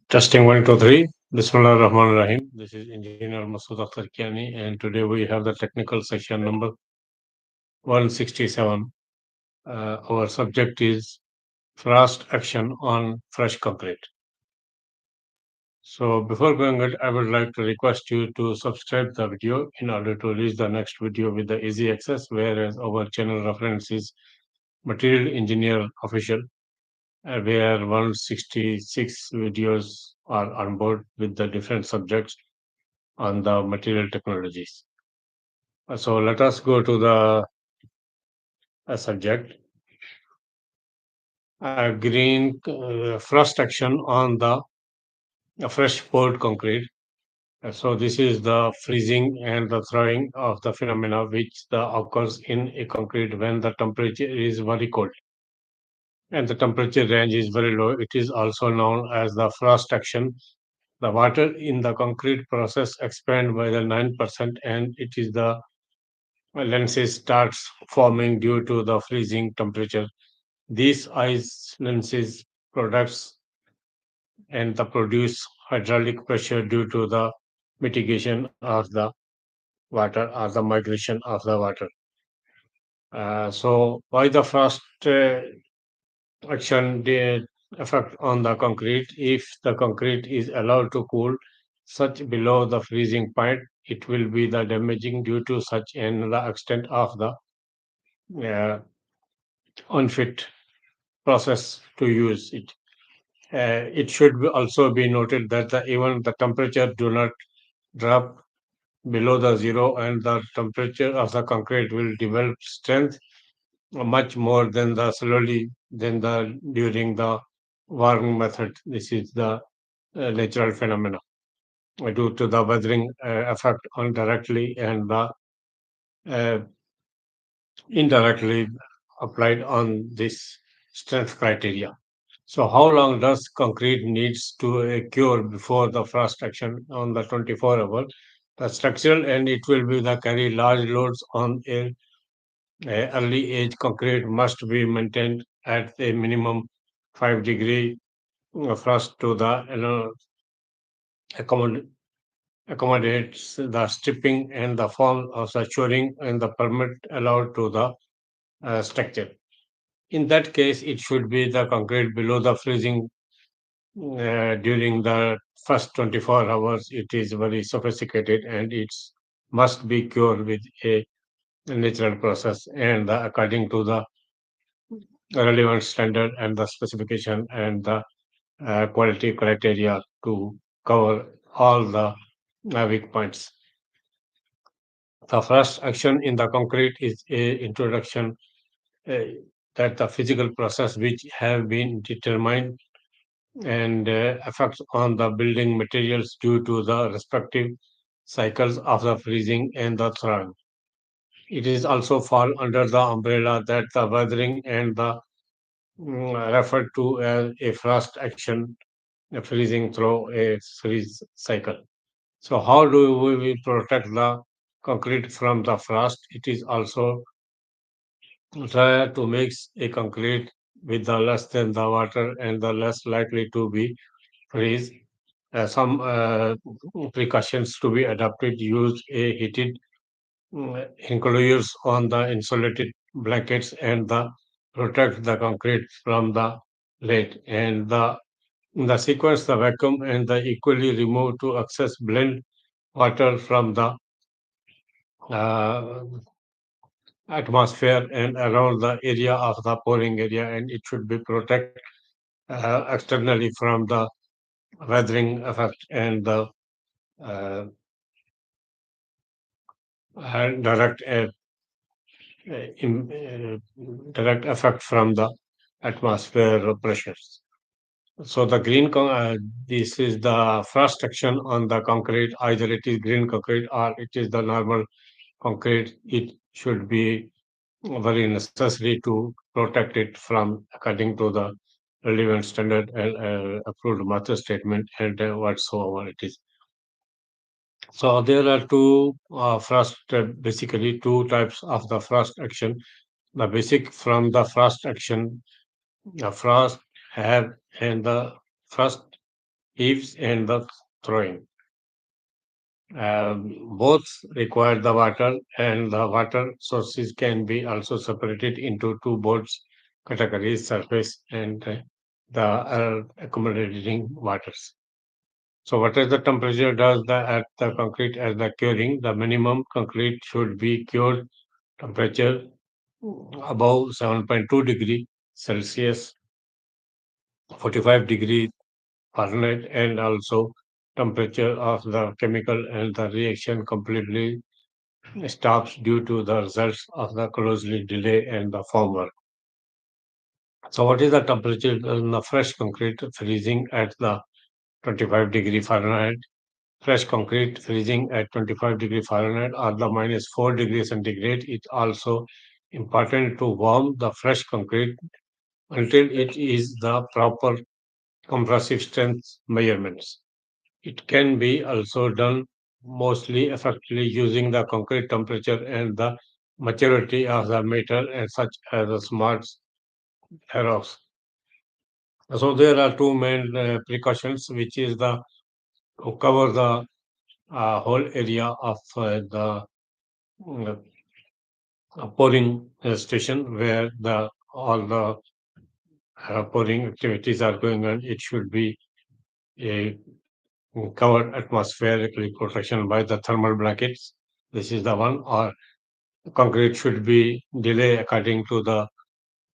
Testing 1, 2, 3. Bismillah Rahman Rahim. This is Engineer Masood Akhtar Kiani, and today we have the technical section number 167. Our subject is fast action on fresh concrete. So, before going ahead, I would like to request you to subscribe the video in order to reach the next video with the easy access, whereas our channel reference is Material Engineer Official, where 166 videos are on board with the different subjects on the material technologies. So let us go to the subject. Green frost action on the fresh poured concrete. So this is the freezing and the thawing of the phenomena which occurs in a concrete when the temperature is very cold and the temperature range is very low. It is also known as the frost action. The water in the concrete process expand by the 9% and it is the lenses starts forming due to the freezing temperature. These ice lenses products and the produce hydraulic pressure due to the mitigation of the water or the migration of the water. So why the frost action effect on the concrete? If the concrete is allowed to cool such below the freezing point, it will be the damaging due to such an the extent of the uh, unfit process to use it. It should also be noted that even the temperature do not drop below the zero, and the temperature of the concrete will develop strength much more than the slowly than the during the warming method. This is the natural phenomena due to the weathering effect on directly and the uh, indirectly applied on this strength criteria. So, how long does concrete needs to cure before the frost action on the 24-hour? The structural and it will be the carry large loads on a early age concrete must be maintained at a minimum 5-degree frost to the accommod- accommodates the stripping and the form of the shoring and the permit allowed to the structure. In that case, it should be the concrete below the freezing during the first 24 hours. It is very sophisticated and it must be cured with a natural process and according to the relevant standard and the specification and the quality criteria to cover all the weak points. The first action in the concrete is a introduction uh, that the physical process which have been determined and effects on the building materials due to the respective cycles of the freezing and the thawing. It is also fall under the umbrella that the weathering and the referred to as a frost action, a freezing through a freeze cycle. So how do we protect the concrete from the frost? It is also try to mix a concrete with the less than the water and the less likely to be freeze. Some precautions to be adopted. Use a heated enclosures on the insulated blankets and the protect the concrete from the lead. And in the sequence, the vacuum and the equally remove to access blend water from the uh, atmosphere and around the area of the pouring area, and it should be protect externally from the weathering effect and the uh, direct direct effect from the atmosphere pressures. So this is the first action on the concrete. Either it is green concrete or it is the normal concrete. It should be very necessary to protect it from according to the relevant standard and approved master statement and whatsoever it is. So there are basically two types of the frost action. The basic from the frost action, the frost have and the frost. eaves, and the throwing. Both require the water, and the water sources can be also separated into two boards categories: surface and the accumulating waters. So, what is the temperature does the at the concrete as the curing? The minimum concrete should be cured temperature above 7.2 degree Celsius, 45 degree Fahrenheit, and also temperature of the chemical and the reaction completely stops due to the results of the closely delay and the former. So, what is the temperature in the fresh concrete freezing at the 25 degree Fahrenheit? Fresh concrete freezing at 25 degree Fahrenheit or the minus 4 degrees centigrade. It's also important to warm the fresh concrete until it is the proper compressive strength measurements. It can be also done mostly effectively using the concrete temperature and the maturity of the metal and such as the smart arrows. So there are two main precautions, which is the to cover the whole area of the pouring station where the all the pouring activities are going on. It should be a covered atmospherically protection by the thermal blankets. This is the one. Or concrete should be delay according to the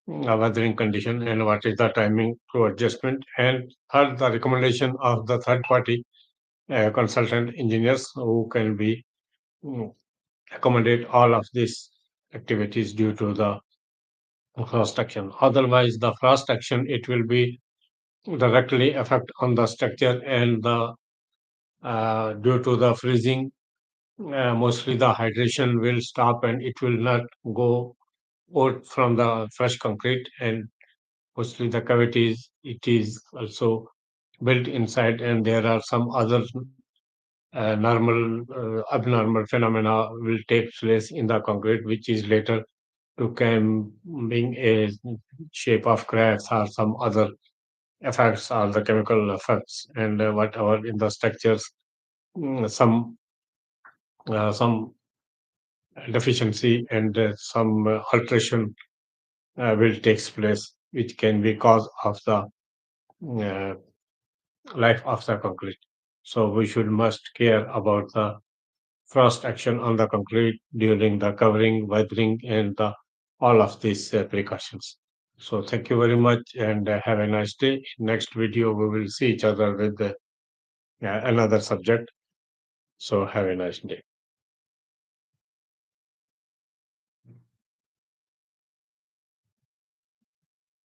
weathering condition and what is the timing to adjustment. And third, the recommendation of the third party consultant engineers who can be mm, accommodate all of these activities due to the frost action. Otherwise, the frost action it will be directly affect on the structure and the due to the freezing. Mostly the hydration will stop and it will not go out from the fresh concrete, and mostly the cavities it is also built inside, and there are some other normal abnormal phenomena will take place in the concrete which is later to come being a shape of cracks or some other effects or the chemical effects and whatever in the structures. Some deficiency and some alteration will takes place which can be cause of the uh, life of the concrete. So we should must care about the frost action on the concrete during the covering, weathering, and all of these precautions. So thank you very much and have a nice day. Next video we will see each other with another subject. So have a nice day.